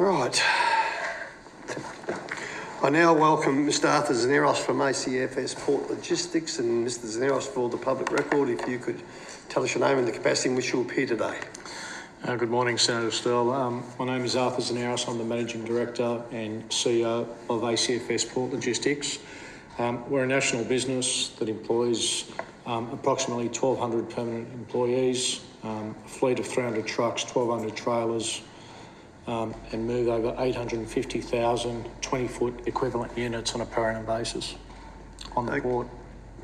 Right. I now welcome Mr. Arthur Zaneros from ACFS Port Logistics, and Mr. Zaneros, for the public record, if you could tell us your name and the capacity in which you appear today. Good morning, Senator Sterle. My name is Arthur Zaneros. I'm the Managing Director and CEO of ACFS Port Logistics. We're a national business that employs approximately 1,200 permanent employees, a fleet of 300 trucks, 1,200 trailers, and move over 850,000 20-foot equivalent units on a per annum basis on the port.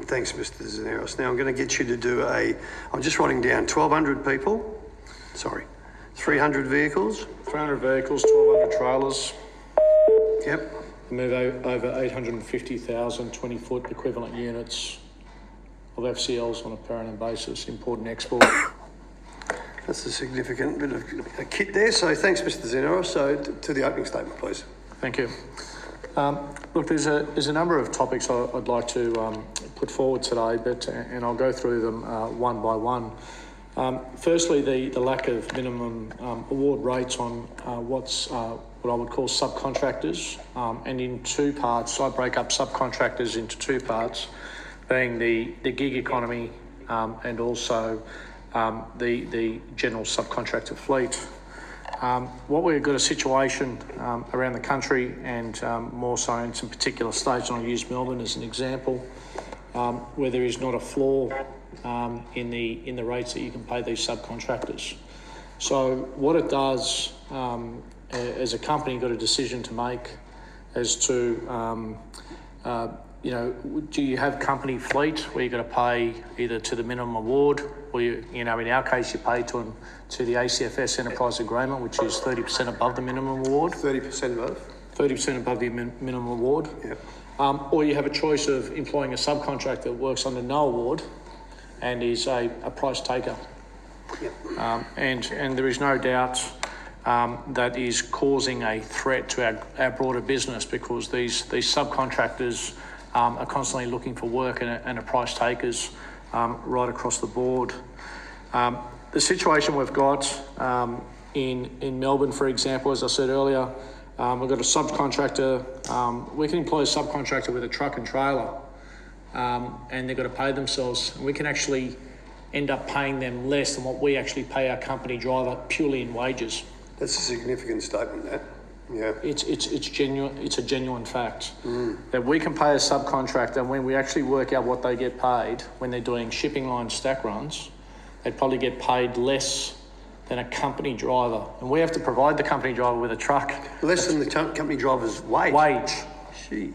Thanks, Mr. Zaneros. Now I'm going to get you to do I'm just writing down 1,200 people. Sorry, 300 vehicles. 300 vehicles, 1,200 trailers. Yep. Move over 850,000 20-foot equivalent units of FCLs on a per annum basis, import and export. That's a significant bit of a kit there. So thanks, Mr. Zaneros. So to the opening statement, please. Thank you. Look, there's a number of topics I'd like to put forward today, and I'll go through them one by one. Firstly, the lack of minimum award rates on what I would call subcontractors, and in two parts. I break up subcontractors into two parts, being the gig economy and also the general subcontractor fleet. What we've got a situation around the country, and more so in some particular states, and I'll use Melbourne as an example, where there is not a floor in the rates that you can pay these subcontractors. So what it does, as a company, you've got a decision to make as to do you have company fleet where you've got to pay either to the minimum award, or in our case, you pay to the ACFS Enterprise Agreement, which is 30% above the minimum award. 30% above? 30% above the minimum award. Yep. Or you have a choice of employing a subcontractor that works under no award and is a price taker. Yep. And there is no doubt that is causing a threat to our broader business, because these subcontractors are constantly looking for work and are price takers right across the board. The situation we've got in Melbourne, for example, as I said earlier, we've got a subcontractor. We can employ a subcontractor with a truck and trailer, and they've got to pay themselves. And we can actually end up paying them less than what we actually pay our company driver purely in wages. That's a significant statement, that. Yeah. It's genuine. It's a genuine fact that we can pay a subcontractor, and when we actually work out what they get paid when they're doing shipping line stack runs, they probably get paid less than a company driver, and we have to provide the company driver with a truck. Less than the company driver's wage. Jeez.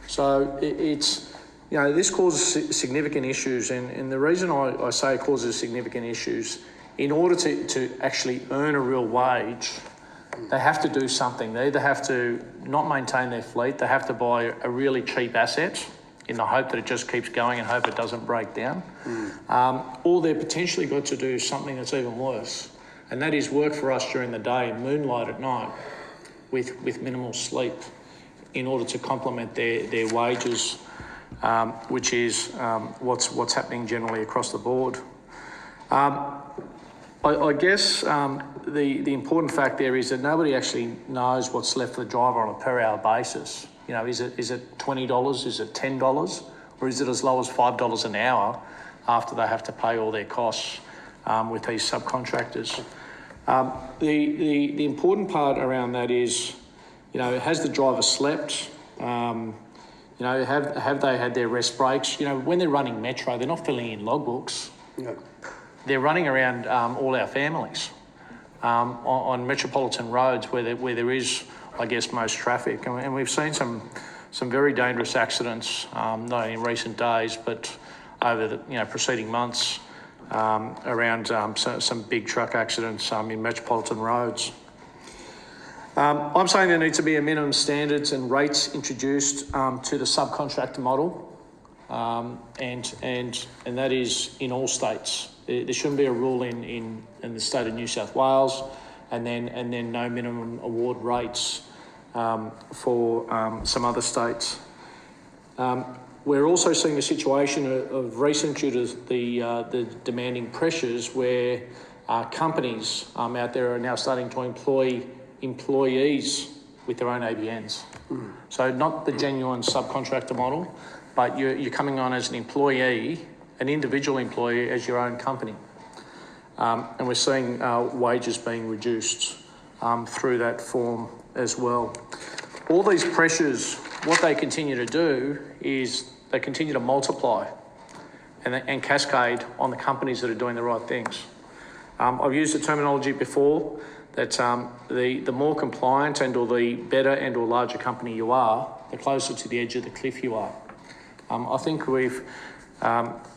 So this causes significant issues, and the reason I say it causes significant issues, in order to actually earn a real wage, they have to do something. They either have to not maintain their fleet, they have to buy a really cheap asset in the hope that it just keeps going and hope it doesn't break down, or they're potentially got to do something that's even worse, and that is work for us during the day and moonlight at night with minimal sleep in order to complement their wages, which is what's happening generally across the board. I guess the important fact there is that nobody actually knows what's left for the driver on a per hour basis. Is it $20? Is it $10? Or is it as low as $5 an hour after they have to pay all their costs with these subcontractors? The important part around that is, has the driver slept? Have they had their rest breaks? When they're running Metro, they're not filling in logbooks. No. They're running around all our families on metropolitan roads where there is, I guess, most traffic. And we've seen some very dangerous accidents, not only in recent days, but over the preceding months around some big truck accidents in metropolitan roads. I'm saying there needs to be a minimum standards and rates introduced to the subcontractor model, and that is in all states. There shouldn't be a rule in the state of New South Wales, and then no minimum award rates for some other states. We're also seeing a situation of recent, due to the demanding pressures, where companies out there are now starting to employ employees with their own ABNs. So not the genuine subcontractor model, but you're coming on as an employee, an individual employee as your own company. And we're seeing wages being reduced through that form as well. All these pressures, what they continue to do is they continue to multiply and cascade on the companies that are doing the right things. I've used the terminology before that the more compliant and or the better and or larger company you are, the closer to the edge of the cliff you are. I think we've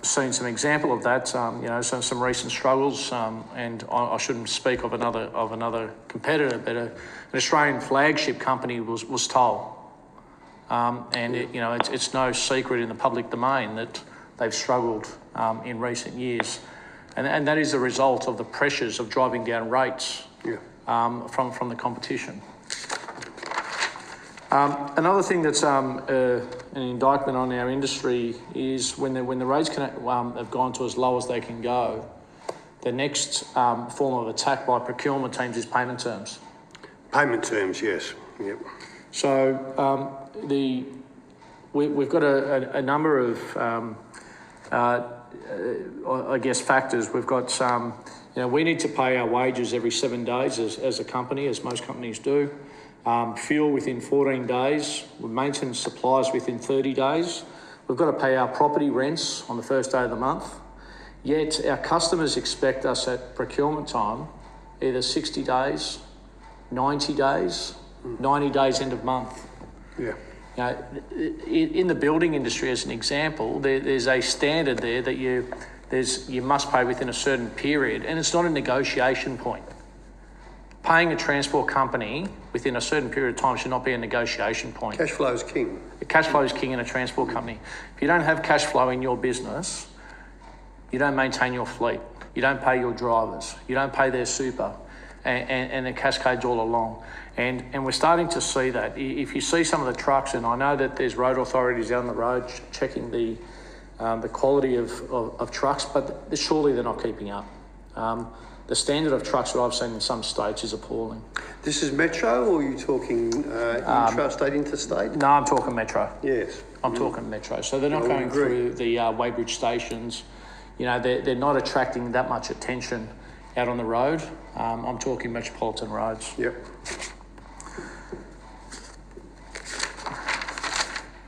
seen some example of that, some recent struggles, and I shouldn't speak of another competitor, but an Australian flagship company was told, and it's no secret in the public domain that they've struggled in recent years, and that is a result of the pressures of driving down rates from the competition. Another thing that's an indictment on our industry is when the rates have gone to as low as they can go, the next form of attack by procurement teams is payment terms. Payment terms, yes. Yep. So we've got a number of factors. We've got we need to pay our wages every 7 days as a company, as most companies do. Fuel within 14 days, maintenance supplies within 30 days. We've got to pay our property rents on the first day of the month. Yet our customers expect us at procurement time either 60 days, 90 days, 90 days end of month. Yeah. In the building industry, as an example, there's a standard there that you must pay within a certain period, and it's not a negotiation point. Paying a transport company within a certain period of time should not be a negotiation point. Cash flow is king. Cash flow is king in a transport company. If you don't have cash flow in your business, you don't maintain your fleet, you don't pay your drivers, you don't pay their super, and it cascades all along. And we're starting to see that. If you see some of the trucks, and I know that there's road authorities down the road checking the quality of trucks, but surely they're not keeping up. The standard of trucks that I've seen in some states is appalling. This is metro, or are you talking intrastate, interstate? No, I'm talking metro. Yes. I'm talking metro. So they're not going through the weighbridge stations. They're not attracting that much attention out on the road. I'm talking metropolitan roads. Yep.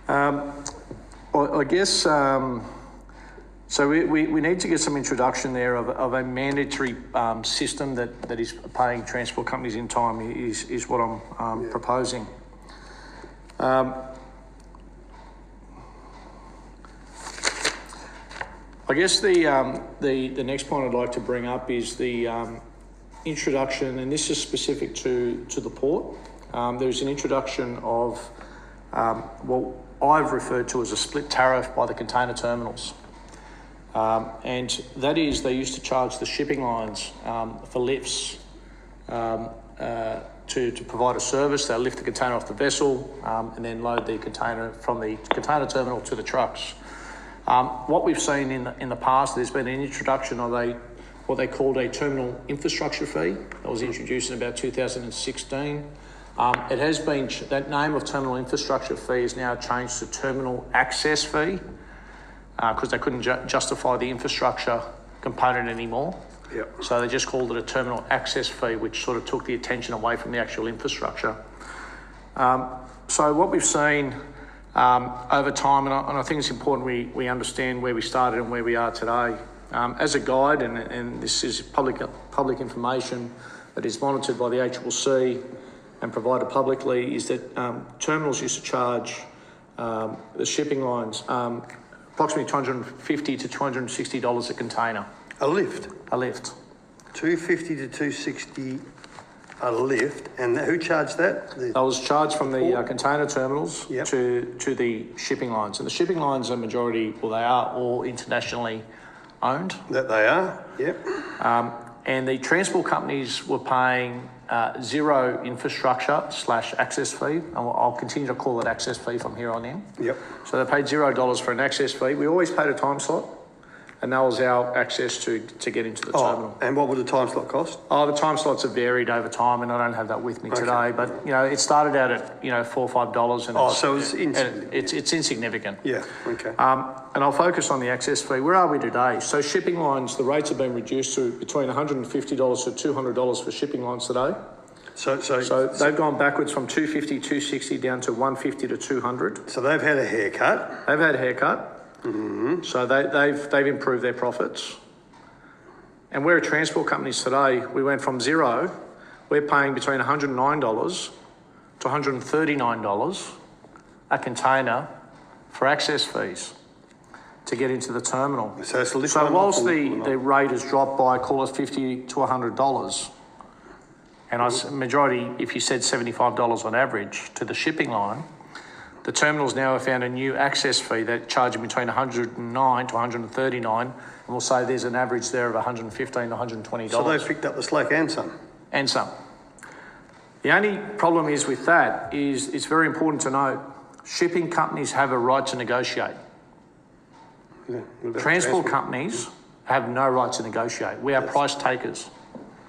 I guess... So we need to get some introduction there of a mandatory system that is paying transport companies in time is what I'm proposing. I guess the next point I'd like to bring up is the introduction, and this is specific to the port. There's an introduction of what I've referred to as a split tariff by the container terminals. And that is, they used to charge the shipping lines for lifts to provide a service. They'll lift the container off the vessel and then load the container from the container terminal to the trucks. What we've seen in the past, there's been an introduction of what they called a terminal infrastructure fee that was introduced in about 2016. It has been, that name of terminal infrastructure fee is now changed to terminal access fee, because they couldn't justify the infrastructure component anymore. Yep. So they just called it a terminal access fee, which sort of took the attention away from the actual infrastructure. So what we've seen over time, and I think it's important we understand where we started and where we are today. As a guide, and this is public information that is monitored by the ACCC and provided publicly, is that terminals used to charge the shipping lines approximately $250 to $260 a container. A lift? A lift. $250 to $260 a lift, and who charged that? That was charged from the container terminals Yep. to the shipping lines. And the shipping lines are they are all internationally owned. That they are, yep. And the transport companies were paying zero infrastructure / access fee. I'll continue to call it access fee from here on in. Yep. So they paid $0 for an access fee. We always paid a time slot, and that was our access to get into the terminal. And what would the time slot cost? Oh, the time slots have varied over time, and I don't have that with me today. But it started out at $4 or $5, and so it's insignificant. It's insignificant. Yeah. Okay. And I'll focus on the access fee. Where are we today? So shipping lines, the rates have been reduced to between $150 to $200 for shipping lines today. So they've gone backwards from $250, $260 down to $150 to $200. So they've had a haircut. They've had a haircut. Mm-hmm. So they've improved their profits. And we're transport companies today. We went from zero. We're paying between $109 to $139 a container for access fees to get into the terminal. So whilst the rate has dropped by, call it $50 to $100, and majority, if you said $75 on average to the shipping line, the terminals now have found a new access fee that charging between $109 to $139, and we'll say there's an average there of $115 to $120. So they've picked up the slack and some. And some. The only problem is with that is it's very important to note shipping companies have a right to negotiate. Yeah, transport companies have no right to negotiate. We are price takers.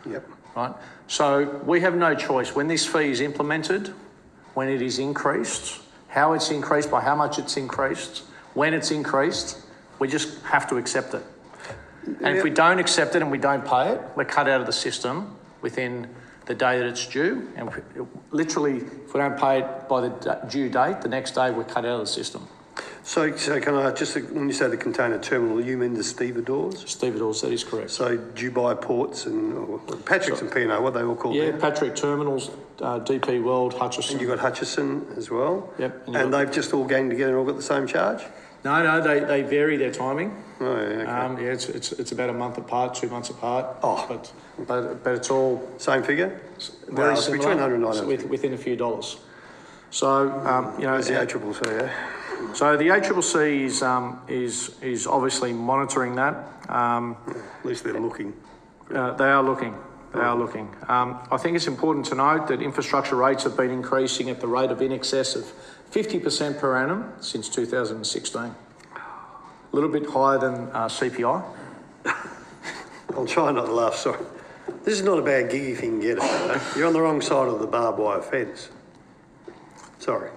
Yep. Right? So we have no choice. When this fee is implemented, when it is increased, how it's increased, by how much it's increased, when it's increased, we just have to accept it. And if we don't accept it and we don't pay it, we're cut out of the system within the day that it's due. And literally, if we don't pay it by the due date, the next day we're cut out of the system. So can I just, when you say the container terminal, you mean the stevedores? Stevedores, that is correct. So Dubai Ports and Patrick's and P&O, what they all called? Yeah, now? Patrick Terminals, DP World, Hutchison. And you've got Hutchison as well? Yep. And they've just all gained together and all got the same charge? No, they vary their timing. Oh, yeah, okay. It's about a month apart, 2 months apart. Oh. But it's all... Same figure? Very well, similar. Between 100 and 900. Within a few dollars. So, There's the ACCC, yeah? So the ACCC is obviously monitoring that. At least they're looking. They are looking. I think it's important to note that infrastructure rates have been increasing at the rate of in excess of 50% per annum since 2016. A little bit higher than CPI. I'll try not to laugh, sorry. This is not a bad gig if you can get it. Though. You're on the wrong side of the barbed wire fence. Sorry.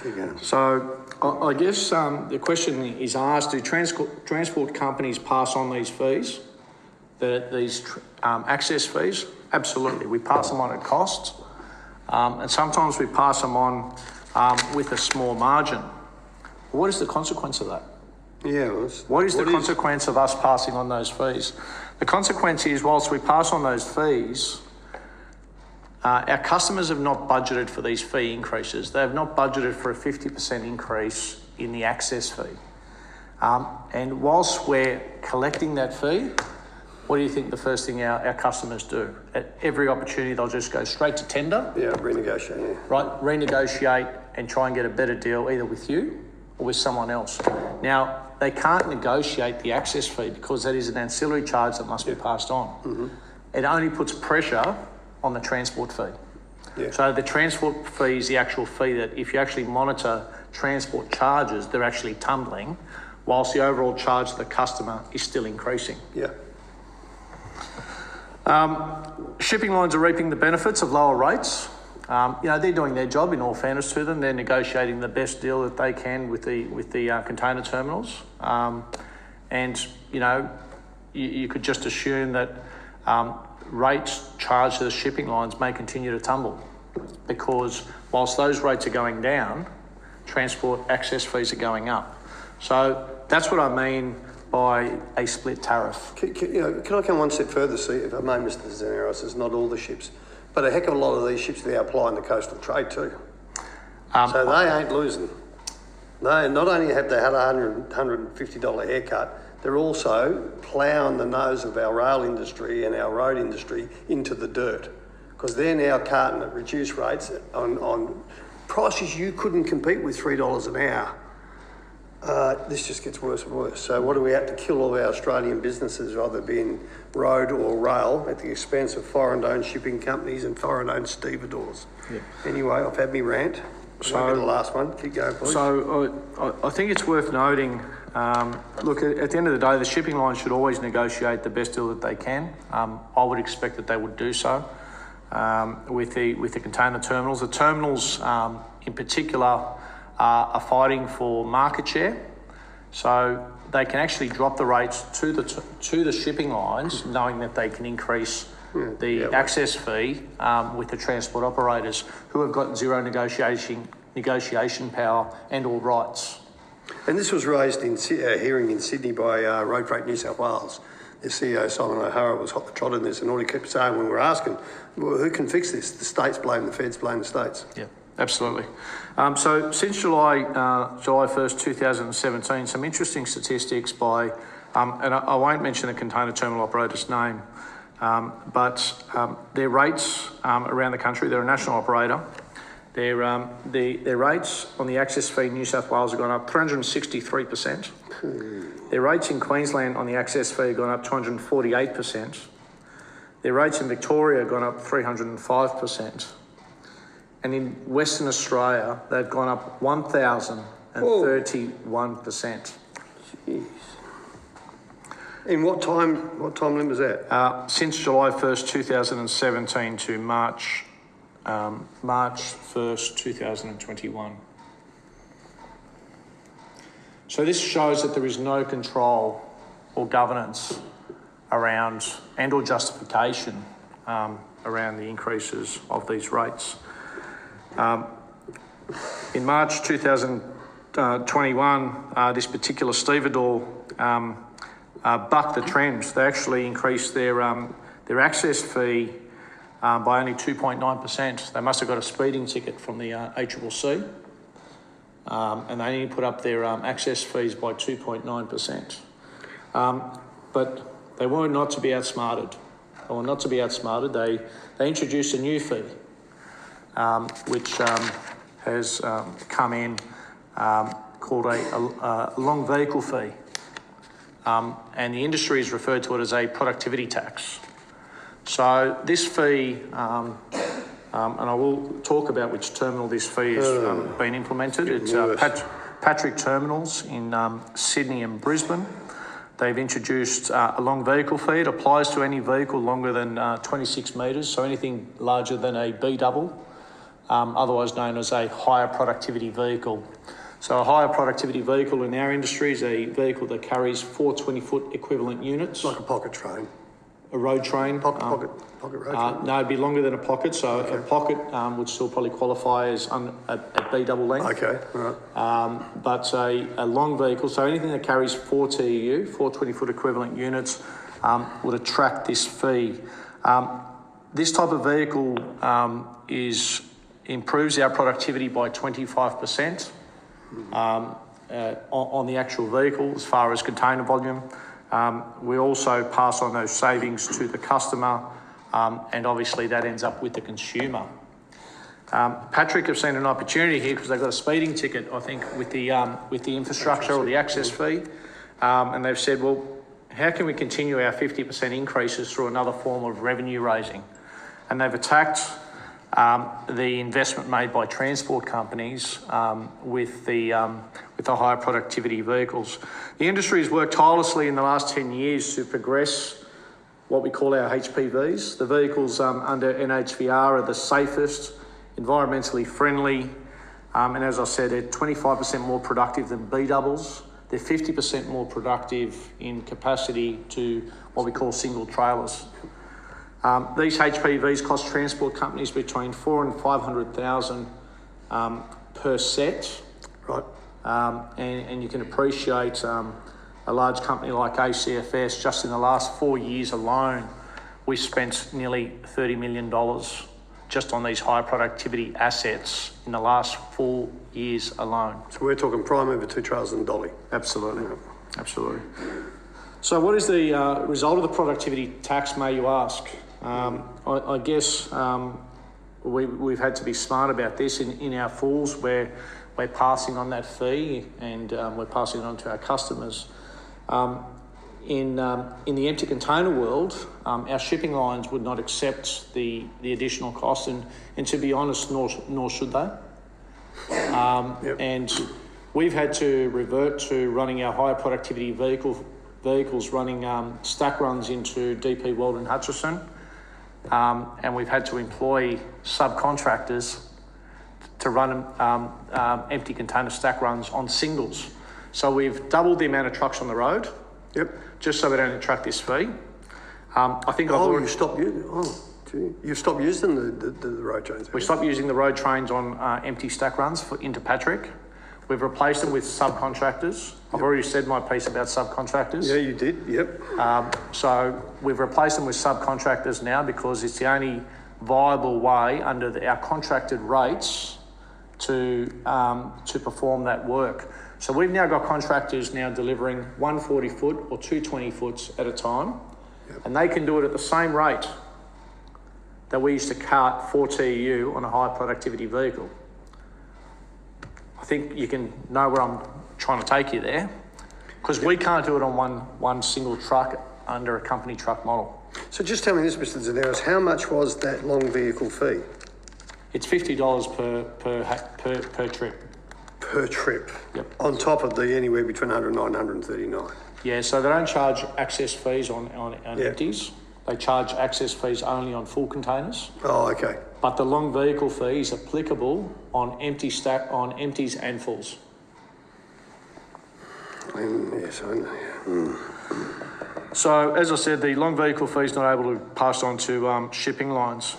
Keep going. So I guess the question is asked, do transport companies pass on these fees, these access fees? Absolutely. We pass them on at cost, and sometimes we pass them on with a small margin. What is the consequence of that? Yeah. What is the consequence of us passing on those fees? The consequence is, whilst we pass on those fees, our customers have not budgeted for these fee increases. They have not budgeted for a 50% increase in the access fee. And whilst we're collecting that fee, what do you think the first thing our customers do? At every opportunity, they'll just go straight to tender. Yeah, renegotiate, yeah. Right, renegotiate and try and get a better deal either with you or with someone else. Now, they can't negotiate the access fee because that is an ancillary charge that must be passed on. Mm-hmm. It only puts pressure on the transport fee. Yeah. So the transport fee is the actual fee that if you actually monitor transport charges, they're actually tumbling, whilst the overall charge to the customer is still increasing. Yeah. Shipping lines are reaping the benefits of lower rates. They're doing their job, in all fairness to them. They're negotiating the best deal that they can with the container terminals. You could just assume that rates charged to the shipping lines may continue to tumble because whilst those rates are going down, transport access fees are going up. So that's what I mean by a split tariff. Can I come one step further, see, if I may, Mr. Zaneros, it's not all the ships, but a heck of a lot of these ships now apply in the coastal trade too. So they ain't losing. They not only have they had a $150 haircut, they're also ploughing the nose of our rail industry and our road industry into the dirt because they're now carting at reduced rates on prices you couldn't compete with $3 an hour. This just gets worse and worse. So what do we have to kill all our Australian businesses, rather being road or rail, at the expense of foreign-owned shipping companies and foreign-owned stevedores? Yeah. Anyway, I've had me rant. So the last one. Keep going, please. So I think it's worth noting, look, at the end of the day, the shipping line should always negotiate the best deal that they can. I would expect that they would do so with the container terminals. The terminals in particular are fighting for market share. So they can actually drop the rates to the shipping lines, knowing that they can increase the access fee with the transport operators who have got zero negotiation power and all rights. And this was raised in a hearing in Sydney by Road Freight New South Wales. The CEO, Simon O'Hara, was hot to trot in this, and all he kept saying when we were asking, well, who can fix this? The states blame the feds, blame the states. Yeah, absolutely. So since July 1st, 2017, some interesting statistics by, and I won't mention the container terminal operator's name, but their rates around the country, they're a national operator. Their rates on the access fee in New South Wales have gone up 363%. Their rates in Queensland on the access fee have gone up 248%. Their rates in Victoria have gone up 305%. And in Western Australia, they've gone up 1,031%. Jeez. In what time limit was that? Since July 1st, 2017 to March 1st, 2021. So this shows that there is no control or governance around and or justification around the increases of these rates. In March 2021, this particular stevedore bucked the trend. They actually increased their access fee by only 2.9%. They must have got a speeding ticket from the ACCC, and they only put up their access fees by 2.9%. But they were not to be outsmarted. They were not to be outsmarted. They introduced a new fee, which has come in called a long vehicle fee. And the industry has referred to it as a productivity tax. So this fee, and I will talk about which terminal this fee has been implemented. It's Patrick Terminals in Sydney and Brisbane. They've introduced a long vehicle fee. It applies to any vehicle longer than 26 metres, so anything larger than a B double, otherwise known as a higher productivity vehicle. So a higher productivity vehicle in our industry is a vehicle that carries 4 20-foot equivalent units. Like a pocket train. A road train. Pocket road train. No, it'd be longer than a pocket, so a pocket would still probably qualify as a B double length. Okay, all right. But a long vehicle, so anything that carries 4 TEU, 4 20-foot equivalent units, would attract this fee. This type of vehicle improves our productivity by 25%. On the actual vehicle as far as container volume. We also pass on those savings to the customer, and obviously that ends up with the consumer. Patrick have seen an opportunity here because they've got a speeding ticket, I think, with the infrastructure or the access fee, and they've said, well, how can we continue our 50% increases through another form of revenue raising? And they've attacked the investment made by transport companies with the higher productivity vehicles. The industry has worked tirelessly in the last 10 years to progress what we call our HPVs. The vehicles under NHVR are the safest, environmentally friendly, and as I said, they're 25% more productive than B doubles. They're 50% more productive in capacity to what we call single trailers. These HPVs cost transport companies between $400,000 and $500,000 per set. Right. And you can appreciate a large company like ACFS, just in the last 4 years alone, we spent nearly $30 million just on these high productivity assets in the last 4 years alone. So we're talking prime mover, 2 trailers and a dolly. Absolutely, absolutely. So what is the result of the productivity tax, may you ask? I guess we've had to be smart about this in our falls where we're passing on that fee and we're passing it on to our customers. In the empty container world, our shipping lines would not accept the additional cost, and to be honest, nor should they. And we've had to revert to running our higher productivity vehicles running stack runs into DP World and Hutchison, and we've had to employ subcontractors to run empty container stack runs on singles. So we've doubled the amount of trucks on the road, just so we don't attract this fee. I think you've stopped using the road trains. We stopped using the road trains on empty stack runs into Patrick. We've replaced them with subcontractors. I've already said my piece about subcontractors. Yeah, you did, yep. So we've replaced them with subcontractors now because it's the only viable way under our contracted rates to perform that work. So we've now got contractors now delivering 140 foot or 220 foots at a time, and they can do it at the same rate that we used to cart 4 TEU on a high productivity vehicle. I think you can know where I'm trying to take you there, because we can't do it on one single truck under a company truck model. So just tell me this, Mr. Zaneros, how much was that long vehicle fee? It's $50 per trip. Per trip? Yep. On top of the anywhere between 109 and 139? Yeah, so they don't charge access fees on empties. They charge access fees only on full containers. Oh, okay. But the long vehicle fee is applicable on empties and fulls. Yes, I know. So, as I said, the long vehicle fee is not able to pass on to shipping lines.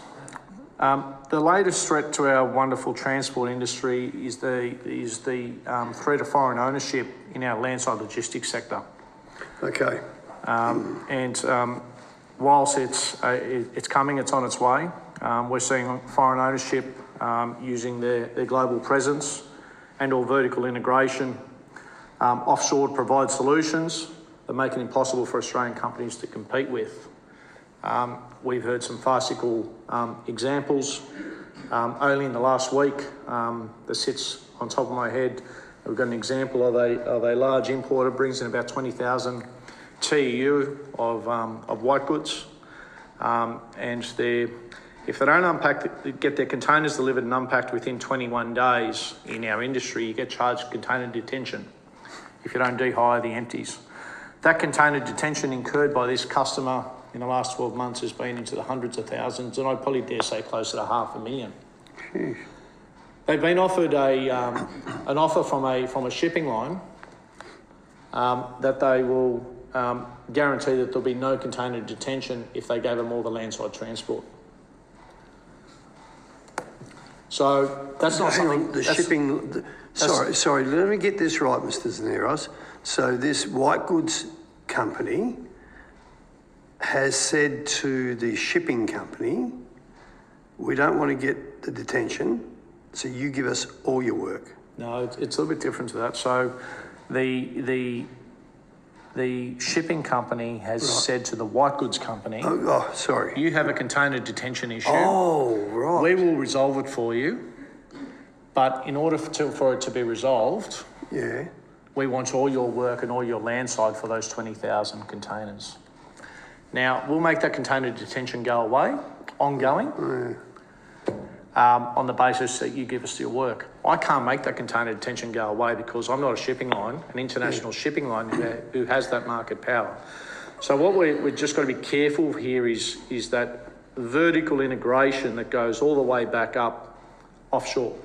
The latest threat to our wonderful transport industry is the threat of foreign ownership in our landside logistics sector. Okay. Whilst it's coming, it's on its way. We're seeing foreign ownership using their global presence and or vertical integration offshore to provide solutions that make it impossible for Australian companies to compete with. We've heard some farcical examples. Only in the last week, that sits on top of my head, we've got an example of a large importer brings in about 20,000 TEU of white goods, and if they don't get their containers delivered and unpacked within 21 days in our industry, you get charged container detention if you don't de-hire the empties. That container detention incurred by this customer in the last 12 months has been into the hundreds of thousands, and I'd probably dare say closer to $500,000. Jeez. They've been offered an offer from a shipping line that they will guarantee that there'll be no container detention if they gave them all the landside transport. So that's not something. Sorry. Let me get this right, Mr. Zaneros. So this white goods company has said to the shipping company, we don't want to get the detention, so you give us all your work. No, it's a little bit different to that. So the shipping company has said to the white goods company, sorry, you have a container detention issue. Oh, right. We will resolve it for you, but in order for it to be resolved, we want all your work and all your landside for those 20,000 containers. Now, we'll make that container detention go away, ongoing, on the basis that you give us your work. I can't make that container detention go away because I'm not a shipping line, an international shipping line who has that market power. So what we've just got to be careful here is that vertical integration that goes all the way back up offshore.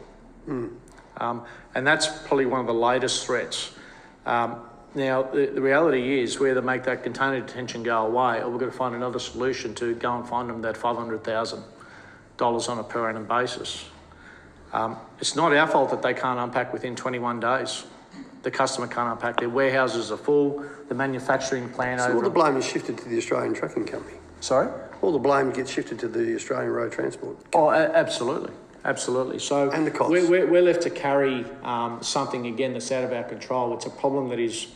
And that's probably one of the latest threats. Now, the reality is we either make that container detention go away or we're going to find another solution to go and find them that $500,000 on a per annum basis. It's not our fault that they can't unpack within 21 days. The customer can't unpack. Their warehouses are full. The manufacturing plant So all the blame is shifted to the Australian Trucking Company? Sorry? All the blame gets shifted to the Australian Road Transport Company. Oh, absolutely. Absolutely. So and the costs. We're left to carry something, again, that's out of our control. It's a problem that is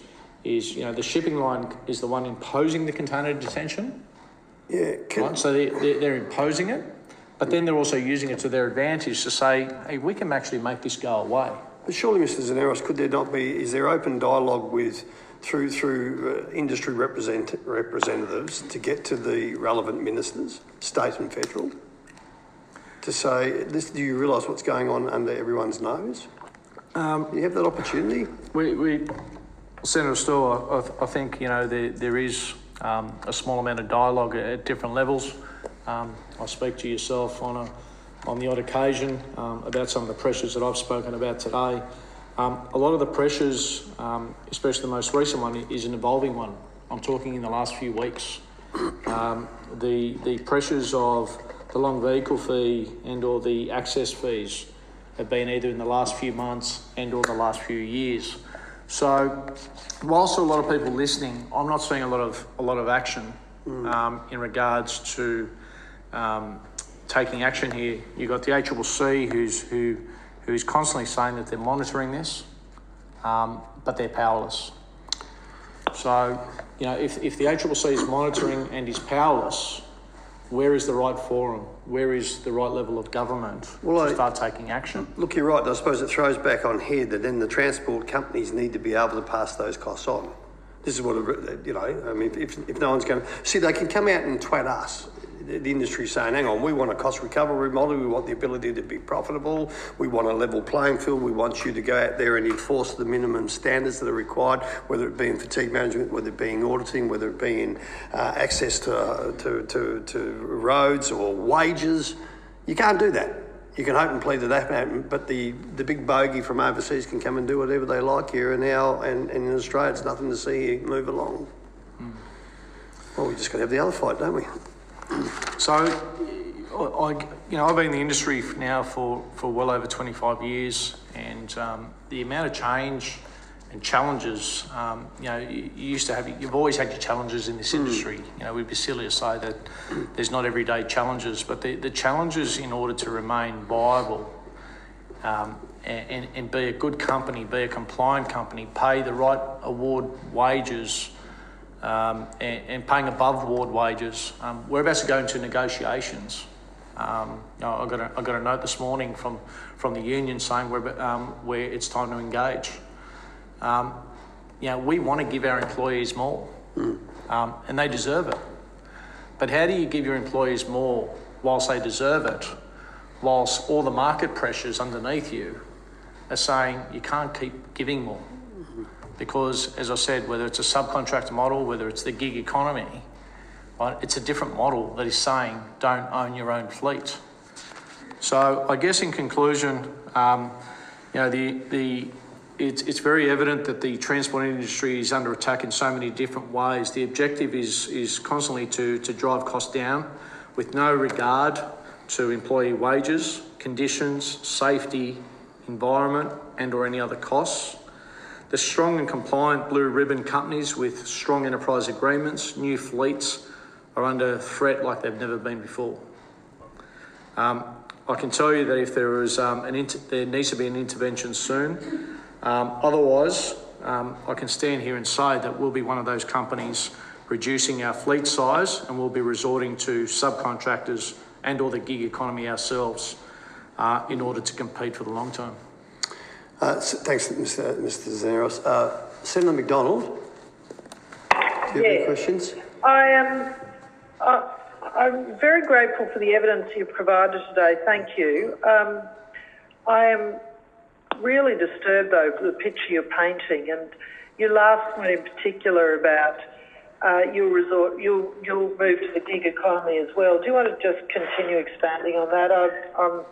the shipping line is the one imposing the container detention. Yeah. Right? So they're imposing it, but then they're also using it to their advantage to say, hey, we can actually make this go away. But surely, Mr. Zaneros, could there not be, is there open dialogue through industry representatives to get to the relevant ministers, state and federal? to say, do you realise what's going on under everyone's nose? You have that opportunity. Senator Stoll, I think there is a small amount of dialogue at different levels. I speak to yourself on the odd occasion about some of the pressures that I've spoken about today. A lot of the pressures, especially the most recent one, is an evolving one. I'm talking in the last few weeks. The pressures of the long vehicle fee and or the access fees have been either in the last few months and or the last few years. So whilst a lot of people listening, I'm not seeing a lot of action in regards to taking action here. You've got the ACCC who's constantly saying that they're monitoring this, but they're powerless. So, if the ACCC is monitoring and is powerless, where is the right forum? Where is the right level of government to start taking action? Look, you're right. I suppose it throws back on here that then the transport companies need to be able to pass those costs on. This is what, if no one's going to... See, they can come out and twat us, the industry, saying, hang on, we want a cost recovery model, we want the ability to be profitable, we want a level playing field, we want you to go out there and enforce the minimum standards that are required, whether it be in fatigue management, whether it be in auditing, whether it be in access to roads or wages. You can't do that. You can hope and plead that happen, but the big bogey from overseas can come and do whatever they like here and now, and in Australia it's nothing to see you move along. Well, we just got to have the other fight, don't we? So, I've been in the industry now for well over 25 years, and the amount of change and challenges, you've always had your challenges in this industry. We'd be silly to say that there's not everyday challenges, but the challenges in order to remain viable and be a good company, be a compliant company, pay the right award wages, and paying above award wages. We're about to go into negotiations. I got a note this morning from the union saying where it's time to engage. We want to give our employees more, and they deserve it. But how do you give your employees more whilst they deserve it, whilst all the market pressures underneath you are saying you can't keep giving more? Because, as I said, whether it's a subcontractor model, whether it's the gig economy, right, it's a different model that is saying don't own your own fleet. So I guess in conclusion, it's very evident that the transport industry is under attack in so many different ways. The objective is constantly to drive costs down with no regard to employee wages, conditions, safety, environment, and or any other costs. The strong and compliant blue ribbon companies with strong enterprise agreements, new fleets, are under threat like they've never been before. I can tell you that if there is there needs to be an intervention soon. Otherwise, I can stand here and say that we'll be one of those companies reducing our fleet size, and we'll be resorting to subcontractors and or the gig economy ourselves in order to compete for the long term. Thanks, Mr. Zaneros. Senator McDonald, do you have any questions? I'm very grateful for the evidence you've provided today. Thank you. I am really disturbed, though, for the picture you're painting, and your last point in particular about you'll move to the gig economy as well. Do you want to just continue expanding on that? I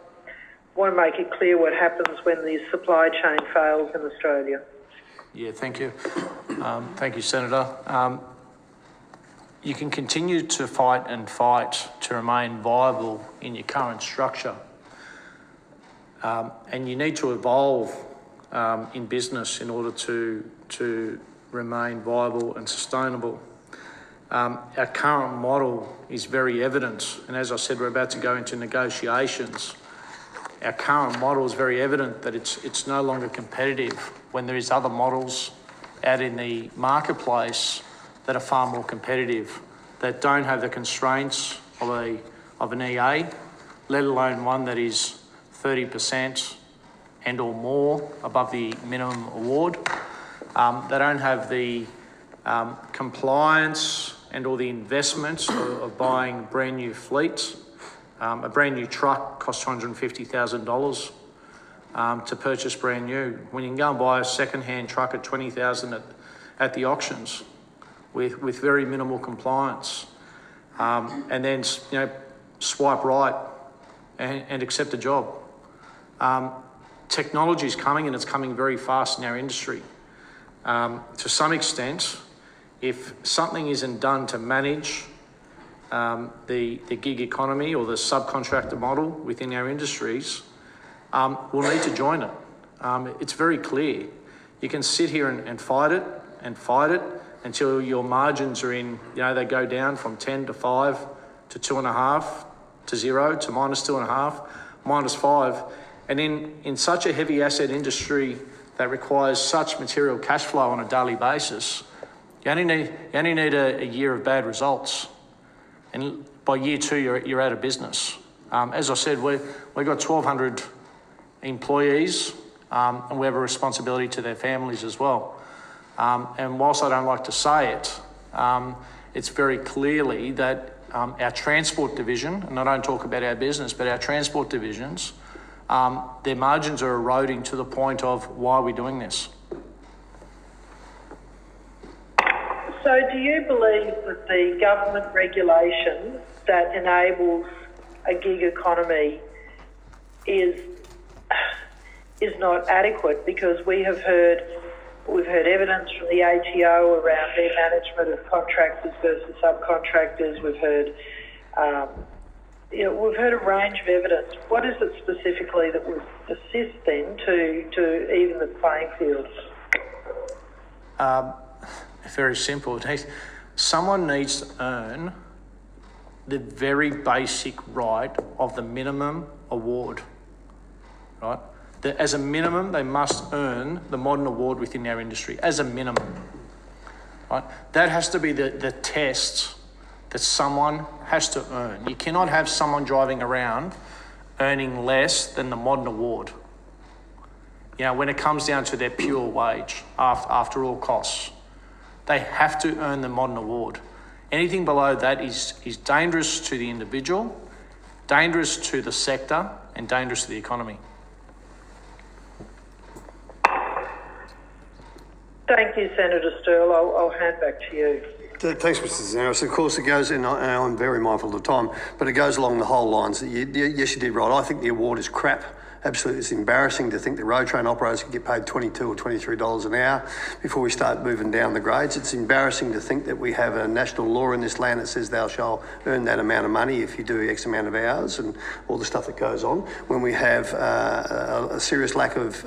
want to make it clear what happens when the supply chain fails in Australia. Yeah, thank you. Thank you, Senator. You can continue to fight to remain viable in your current structure. And you need to evolve in business in order to remain viable and sustainable. Our current model is very evident, and as I said, we're about to go into negotiations. Our current model is very evident that it's no longer competitive when there is other models out in the marketplace that are far more competitive, that don't have the constraints of an EA, let alone one that is 30% and or more above the minimum award. They don't have the compliance and or the investment of buying brand new fleets. A brand new truck costs $250,000 to purchase brand new, when you can go and buy a second-hand truck at $20,000 at the auctions with very minimal compliance, and then swipe right and accept a job. Technology is coming, and it's coming very fast in our industry. To some extent, if something isn't done to manage the gig economy or the subcontractor model within our industries, we'll need to join it. It's very clear. You can sit here and fight it until your margins are in, they go down from 10 to 5 to 2.5 to 0 to -2.5, -5. And in such a heavy asset industry that requires such material cash flow on a daily basis, you only need a year of bad results. And by year 2, you're out of business. As I said, we've got 1,200 employees, and we have a responsibility to their families as well. And whilst I don't like to say it, it's very clearly that our transport division, and I don't talk about our business, but our transport divisions, their margins are eroding to the point of, why are we doing this? So do you believe that the government regulation that enables a gig economy is not adequate? Because we've heard evidence from the ATO around their management of contractors versus subcontractors. We've heard a range of evidence. What is it specifically that would assist then to even the playing field? Very simple. Someone needs to earn the very basic right of the minimum award, right? As a minimum, they must earn the modern award within our industry, as a minimum, right? That has to be the test that someone has to earn. You cannot have someone driving around earning less than the modern award, when it comes down to their pure wage after all costs. They have to earn the modern award. Anything below that is dangerous to the individual, dangerous to the sector, and dangerous to the economy. Thank you, Senator Sterle. I'll hand back to you. Thanks, Mr. Zanaris. Of course, it goes, and I'm very mindful of the time, but it goes along the whole lines. Yes, you did right. I think the award is crap. Absolutely, it's embarrassing to think that road train operators can get paid $22 or $23 an hour before we start moving down the grades. It's embarrassing to think that we have a national law in this land that says thou shalt earn that amount of money if you do X amount of hours and all the stuff that goes on, when we have a serious lack of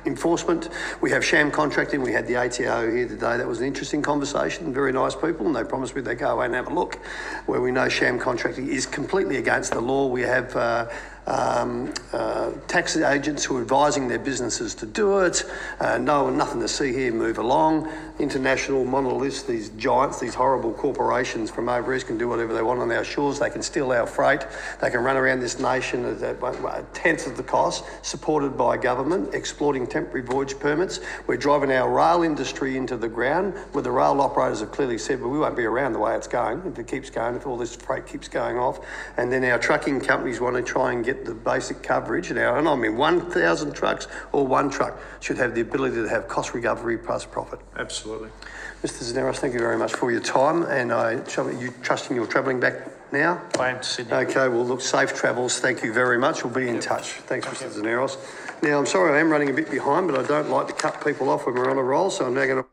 enforcement. We have sham contracting. We had the ATO here today. That was an interesting conversation. Very nice people, and they promised me they'd go away and have a look. Where we know sham contracting is completely against the law. We have tax agents who are advising their businesses to do it. Nothing to see here, move along. International monoliths, these giants, these horrible corporations from over east can do whatever they want on our shores. They can steal our freight. They can run around this nation at a tenth of the cost, supported by government, exploiting temporary voyage permits. We're driving our rail industry into the ground, where the rail operators have clearly said, well, we won't be around the way it's going, if it keeps going, if all this freight keeps going off. And then our trucking companies want to try and get the basic coverage. And I mean 1,000 trucks or one truck should have the ability to have cost recovery plus profit. Absolutely. Mr. Zanaris, thank you very much for your time, and you trusting you're travelling back now? I am to Sydney. Okay, well, look, safe travels. Thank you very much. We'll be in touch. Thanks, Mr. Zanaris. Now, I'm sorry I am running a bit behind, but I don't like to cut people off when we're on a roll, so I'm now going to